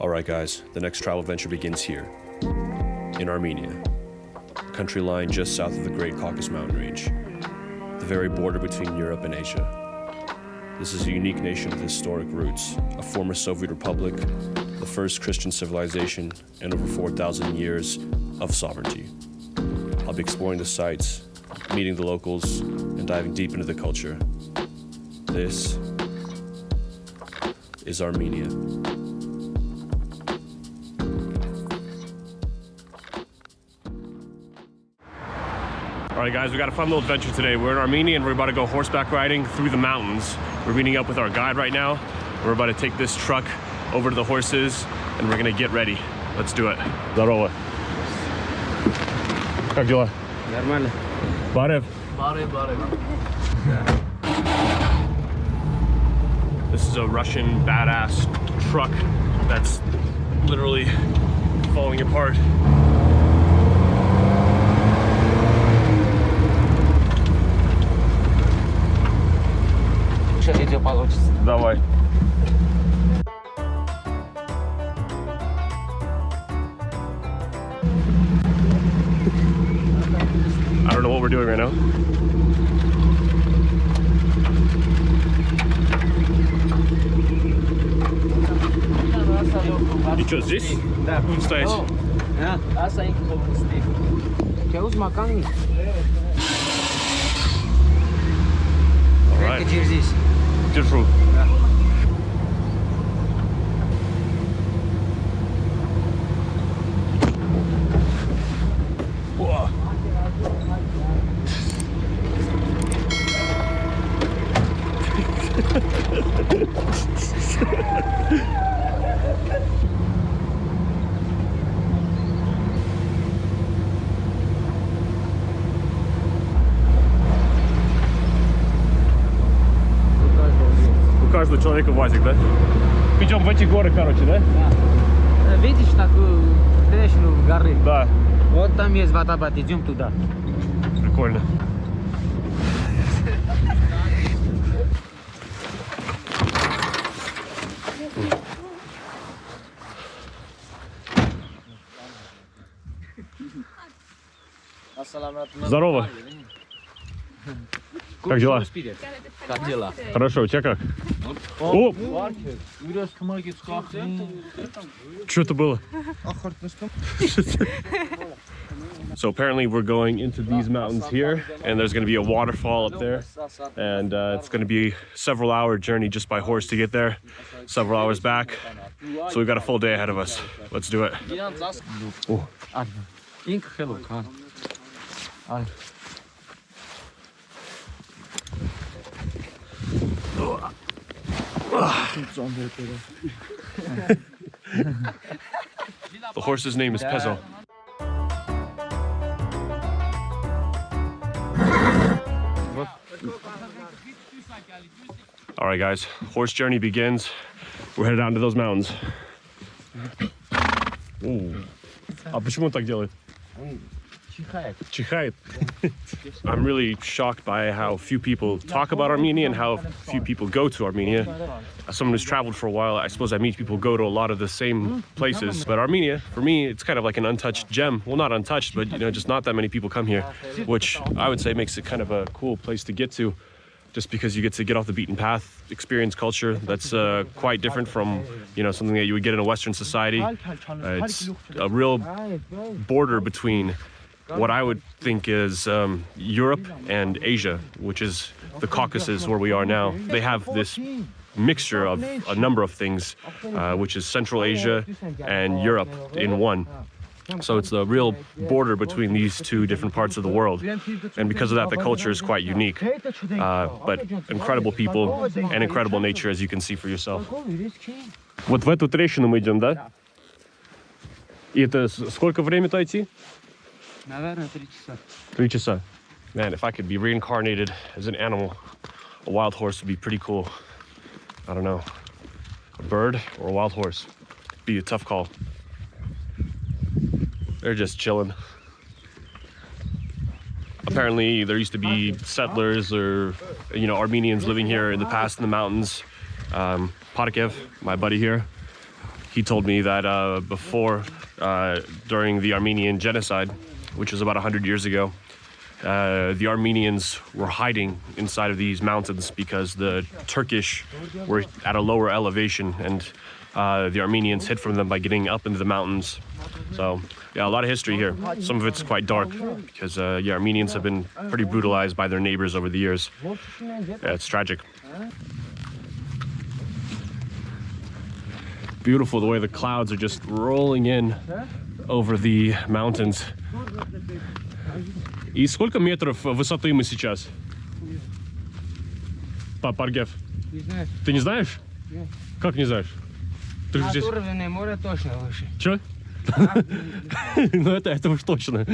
Alright guys, the next travel venture begins here, in Armenia, a country lying just south of the Great Caucus mountain range, the very border between Europe and Asia. This is a unique nation with historic roots, a former Soviet republic, the first Christian civilization, and over 4,000 years of sovereignty. I'll be exploring the sites, meeting the locals, and diving deep into the culture. This is Armenia. Alright guys, we got a fun little adventure today. We're in Armenia and we're about to go horseback riding through the mountains. We're meeting up with our guide right now. We're about to take this truck over to the horses and we're gonna get ready. Let's do it. Здорово. Как дела? Нормально. Barev. Barev. This is a Russian badass truck that's literally falling apart. Сейчас видео получится. Давай. I don't know what we're doing right now. И что, здесь? Да. Будем стоять? Да. Alright. Держи здесь. Держу. Да. Whoa. У каждого человека УАЗик, да? Идем в эти горы, короче, да? Да. Видишь такую трещину в горы? Да. Вот там есть водопад, идем туда. Прикольно. Здорово. Как дела? Как дела? Хорошо, у тебя как? О! Что это было? So apparently we're going into these mountains here, and there's going to be a waterfall up there, and it's going to be several hour journey just by horse to get there, several hours back. So we've got a full day ahead of us. Let's do it. Oh. The horse's name is Pezo. All right, guys, horse journey begins. We're headed down to those mountains. Ooh. А почему он так делает? Чихает. I'm really shocked by how few people talk about Armenia and how few people go to Armenia. As someone who's traveled for a while, I suppose I meet people go to a lot of the same places. But Armenia, for me, it's kind of like an untouched gem. Well, not untouched, but just not that many people come here, which I would say makes it kind of a cool place to get to, just because you get off the beaten path, experience culture that's quite different from something that you would get in a Western society. It's a real border between what I would think is Europe and Asia, which is the Caucasus where we are now. They have this mixture of a number of things, which is Central Asia and Europe in one. So it's the real border between these two different parts of the world. And because of that, the culture is quite unique. But incredible people and incredible nature, as you can see for yourself. Вот в эту трещину мы идем, да? И это сколько времени-то идти? Наверное, 3 часа. 3 часа. Man, if I could be reincarnated as an animal, a wild horse would be pretty cool. I don't know, a bird or a wild horse. Be a tough call. They're just chilling. Apparently, there used to be settlers or Armenians living here in the past in the mountains. Parkev, my buddy here, he told me that before, during the Armenian genocide, which was about 100 years ago, the Armenians were hiding inside of these mountains because the Turkish were at a lower elevation, and the Armenians hid from them by getting up into the mountains. So yeah, a lot of history here. Some of it's quite dark because yeah, Armenians have been pretty brutalized by their neighbors over the years. Yeah, it's tragic. Beautiful the way the clouds are just rolling in over the mountains. И сколько метров высоты мы сейчас? Паргев? Не знаю. Ты не знаешь? Нет. Как не знаешь? Ты же здесь... Уровень моря точно выше. Чё? Ну это уж точно.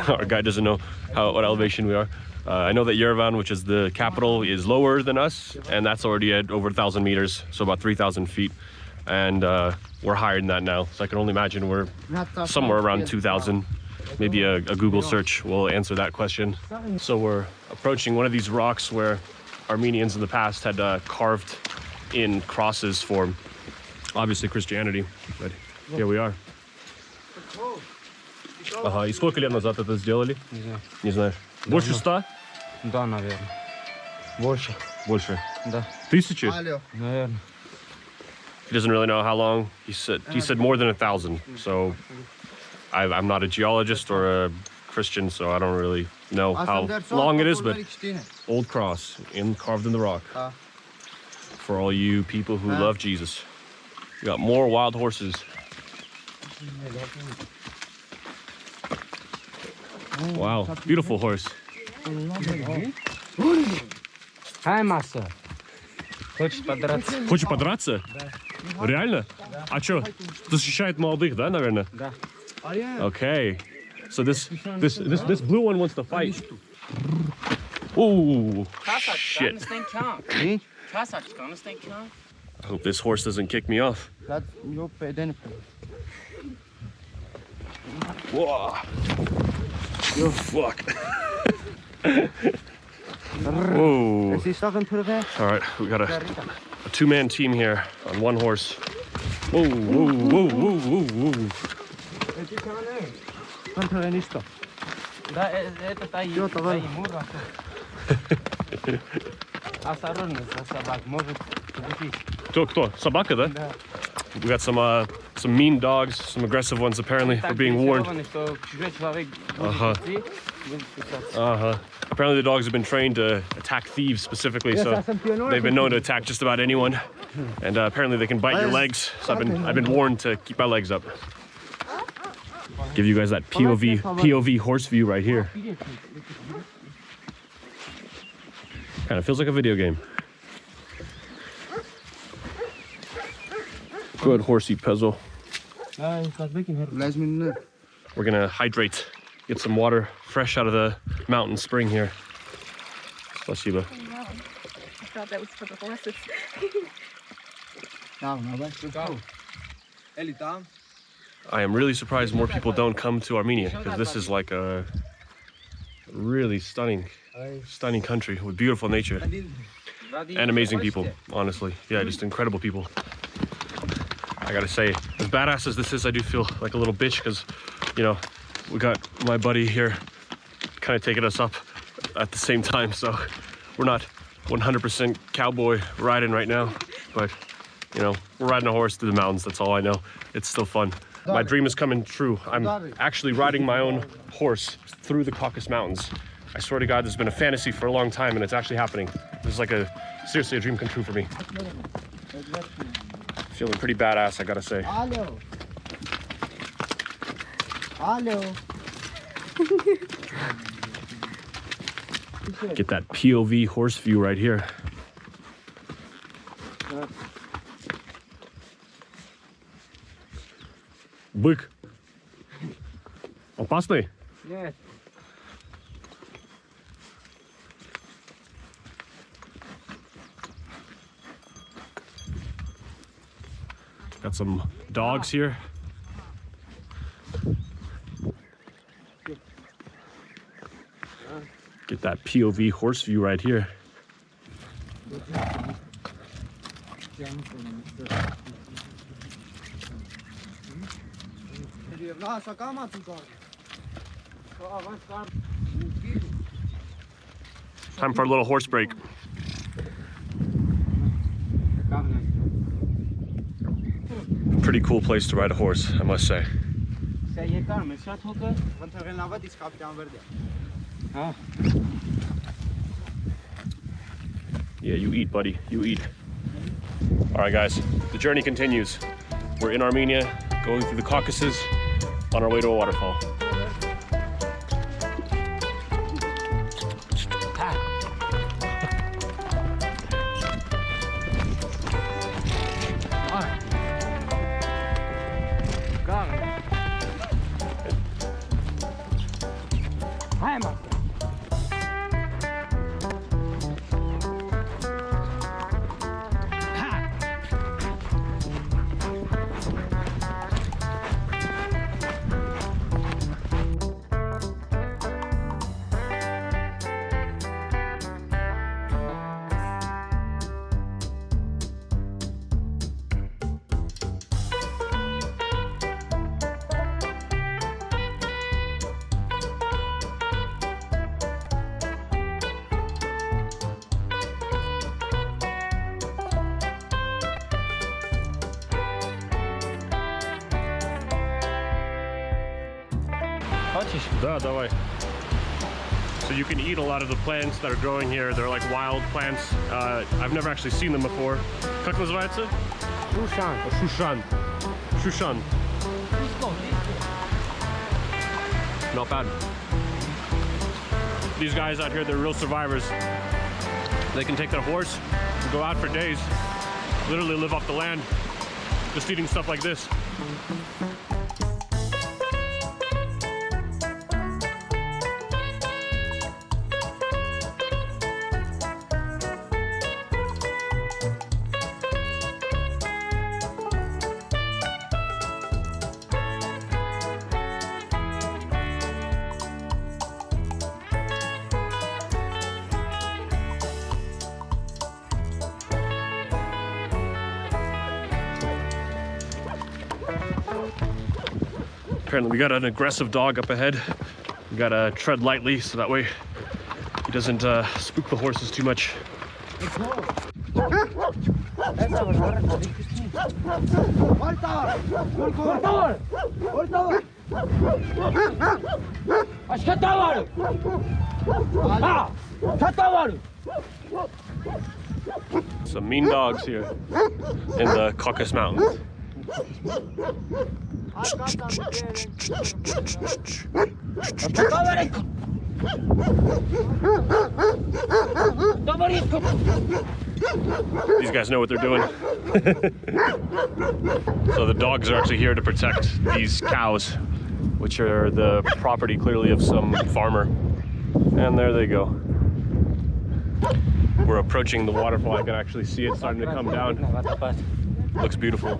Our guy doesn't know what elevation we are. I know that Yerevan, which is the capital, is lower than us, and that's already at over 1,000 meters, so about 3,000 feet. And we're higher than that now, so I can only imagine we're somewhere around 2,000. Maybe a Google search will answer that question. So we're approaching one of these rocks where Armenians in the past had carved in crosses for obviously Christianity, but here we are. Ага, и сколько лет назад это сделали? Не знаю. Не знаешь. Больше 100? Да, наверное. Больше. Больше. Да. Тысячи? Наверное. He doesn't really know how long. He said more than 1,000. So I'm not a geologist or a Christian, so I don't really know how long it is, but old cross carved in the rock. For all you people who love Jesus. We got more wild horses. Wow, beautiful horse. Ай, масса. Хочешь подраться? Хочешь подраться? Да. Реально? А что? Защищает молодых, да, наверное? Да. Okay. So this blue one wants to fight. Ooh. Shit. I hope this horse doesn't kick me off. Whoa. Oh, fuck. Whoa. All right, we got a two-man team here on one horse. Whoa, whoa, whoa, whoa, whoa, whoa. Да, это Таймур. Осторожно, собак может убить. Кто? Собака, да? Да. We got some mean dogs, some aggressive ones apparently. We're being warned. Apparently the dogs have been trained to attack thieves specifically, so they've been known to attack just about anyone. And apparently they can bite your legs. So I've been warned to keep my legs up. Give you guys that POV horse view right here. Kind of feels like a video game. Go ahead, horsey Pezo. We're gonna hydrate, get some water fresh out of the mountain spring here. Спасибо. I thought that was for the horses. I am really surprised more people don't come to Armenia, because this is like a really stunning country with beautiful nature and amazing people, honestly. Yeah, just incredible people. I gotta say, as badass as this is, I do feel like a little bitch because, you know, we got my buddy here kind of taking us up at the same time, so we're not 100% cowboy riding right now, but, you know, we're riding a horse through the mountains, that's all I know. It's still fun. My dream is coming true. I'm actually riding my own horse through the Caucus Mountains. I swear to God, this has been a fantasy for a long time, and it's actually happening. This is like seriously a dream come true for me. Feeling pretty badass, I gotta say. Hello. Hello. Get that POV horse view right here. Бык. Опасный? Нет. Got some dogs here. Get that POV horse view right here. Time for a little horse break. Pretty cool place to ride a horse, I must say. Yeah, you eat, buddy. You eat. All right, guys. The journey continues. We're in Armenia, going through the Caucasus, on our way to a waterfall. Да, давай. So you can eat a lot of the plants that are growing here. They're like wild plants. I've never actually seen them before. Как называется? Шушан. Shushan. Shushan. Not bad. These guys out here, they're real survivors. They can take their horse and go out for days, literally live off the land, just eating stuff like this. Apparently we got an aggressive dog up ahead. We gotta tread lightly so that way he doesn't spook the horses too much. Some mean dogs here in the Caucus Mountains. These guys know what they're doing. So the dogs are actually here to protect these cows, which are the property clearly of some farmer. And there they go. We're approaching the waterfall. I can actually see it starting to come down. Looks beautiful.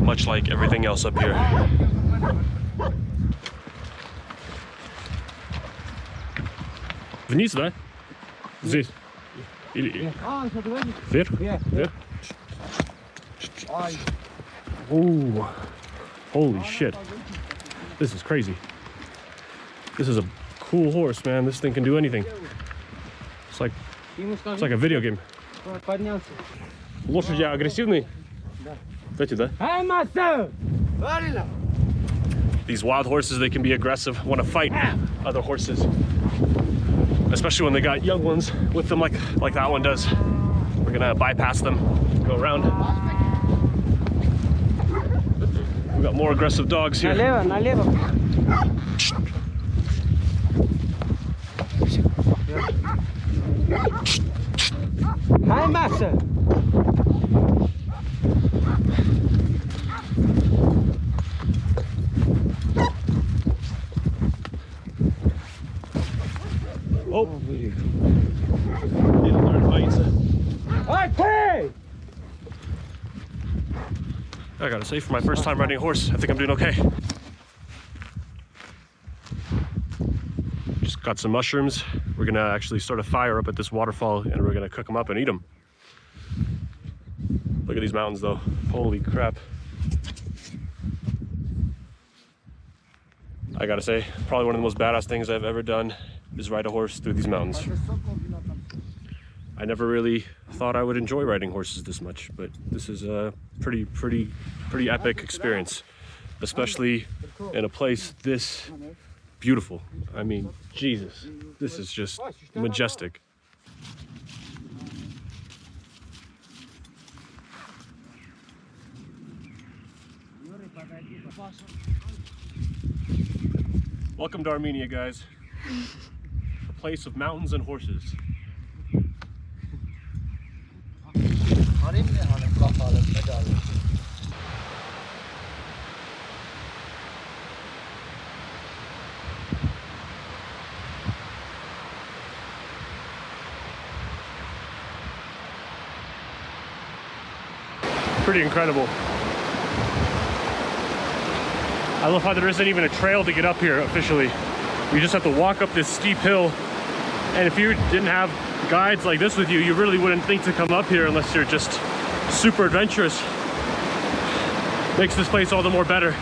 Much like everything else up here. Вниз, да? Здесь. Или... Вверх? Вверх? Ooh. Holy shit. This is crazy. This is a cool horse, man. This thing can do anything. It's like a video game. Лошади агрессивные? Кстати, да? These wild horses, they can be aggressive, want to fight other horses. Especially when they got young ones with them like that one does. We're gonna bypass them, go around. We got more aggressive dogs here. Налево. Hi, master. Oh, need to learn heights. Okay. I gotta say, for my first time riding a horse, I think I'm doing okay. Just got some mushrooms. We're gonna actually start a fire up at this waterfall and we're gonna cook them up and eat them. Look at these mountains though. Holy crap. I gotta say, probably one of the most badass things I've ever done is ride a horse through these mountains. I never really thought I would enjoy riding horses this much, but this is a pretty epic experience, especially in a place this beautiful. I mean, Jesus, this is just majestic. Welcome to Armenia, guys. A place of mountains and horses. Pretty incredible. I love how there isn't even a trail to get up here officially. You just have to walk up this steep hill, and if you didn't have guides like this with you, you really wouldn't think to come up here unless you're just super adventurous. Makes this place all the more better.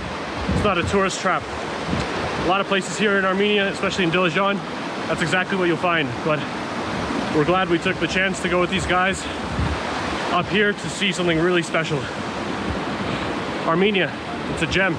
It's not a tourist trap. A lot of places here in Armenia, especially in Dilijan, that's exactly what you'll find. But we're glad we took the chance to go with these guys up here to see something really special. Armenia, it's a gem.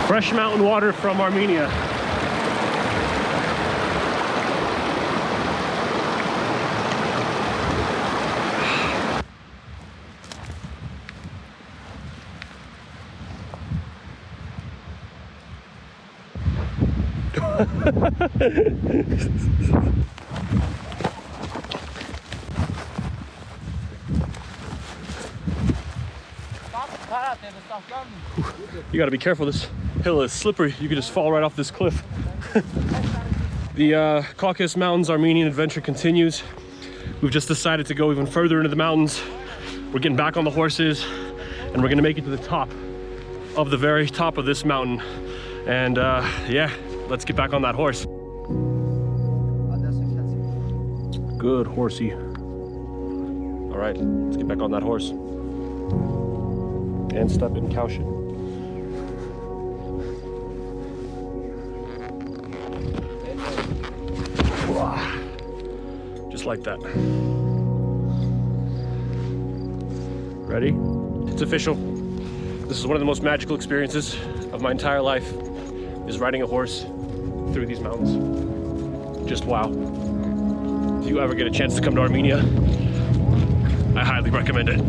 Fresh mountain water from Armenia. You gotta be careful, this hill is slippery. You could just fall right off this cliff. The Caucus Mountains Armenian adventure continues. We've just decided to go even further into the mountains. We're getting back on the horses and we're gonna make it to the top of the very top of this mountain. And yeah, let's get back on that horse. Good horsey. All right, let's get back on that horse. And step in caution. Just like that. Ready? It's official. This is one of the most magical experiences of my entire life, is riding a horse through these mountains. Just wow. If you ever get a chance to come to Armenia, I highly recommend it.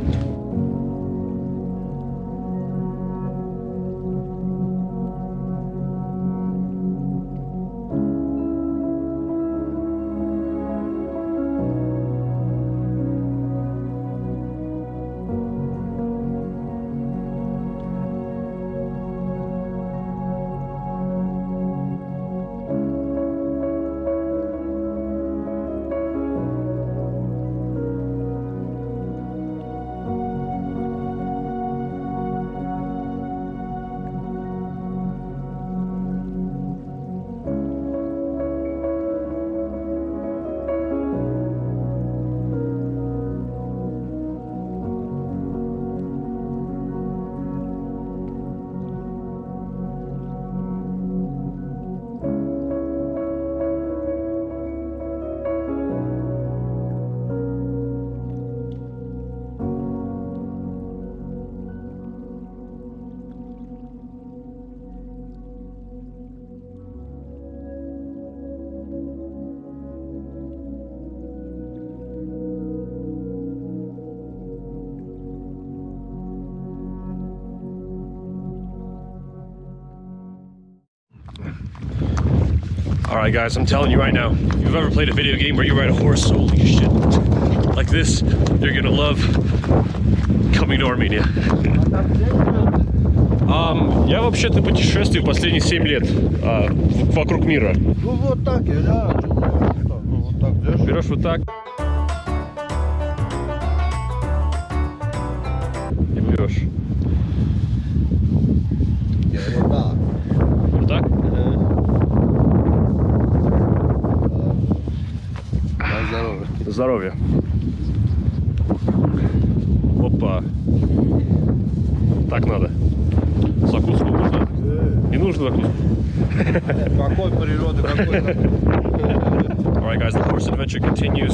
Alright guys, I'm telling you right now, if you've ever played a video game where you ride a horse, holy shit, like this, you're gonna love coming to Armenia. Я вообще-то путешествую последние 7 лет вокруг мира. Ну вот так, я вот так держишь. Берешь вот так. Живешь? Я вот так. Вот так? На здоровье. Здоровья. Опа. Так надо. Закуску нужно? Не нужно закуску? Какой природы, какой. Alright guys, the horse adventure continues.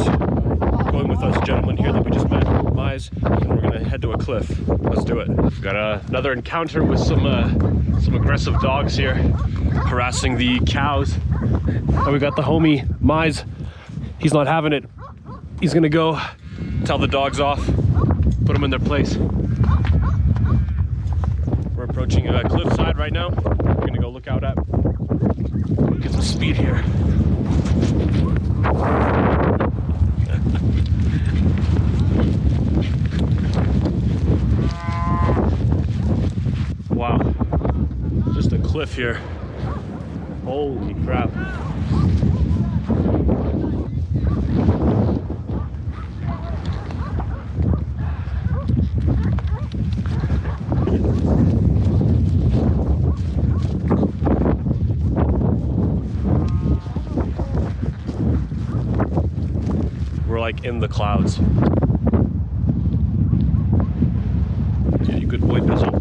Going with us gentlemen here that we just met, Mize, and we're gonna head to a cliff. Let's do it. Got another encounter with some aggressive dogs here, harassing the cows. And we got the homie Mize. He's not having it. He's gonna go tell the dogs off, put them in their place. We're approaching a cliffside right now. We're gonna go look out at. Get some speed here. Wow, just a cliff here. Holy crap. We're like in the clouds. Yeah, you good boy, Pezo.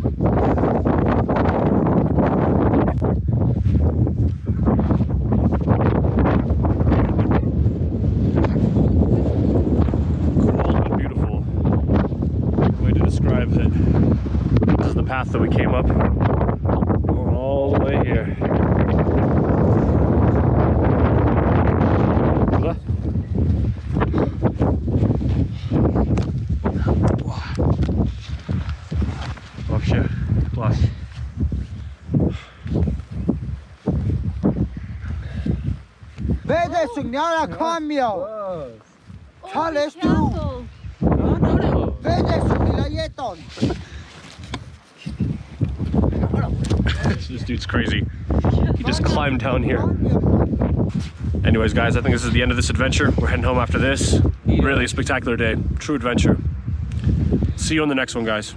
This is the path that we came up. Going all the way here. Вообще класс. Vede signora cambio. Charles tu. Vede signora yeton. This dude's crazy. He just climbed down here. Anyways, guys, I think this is the end of this adventure. We're heading home after this. Really a spectacular day. True adventure. See you on the next one, guys.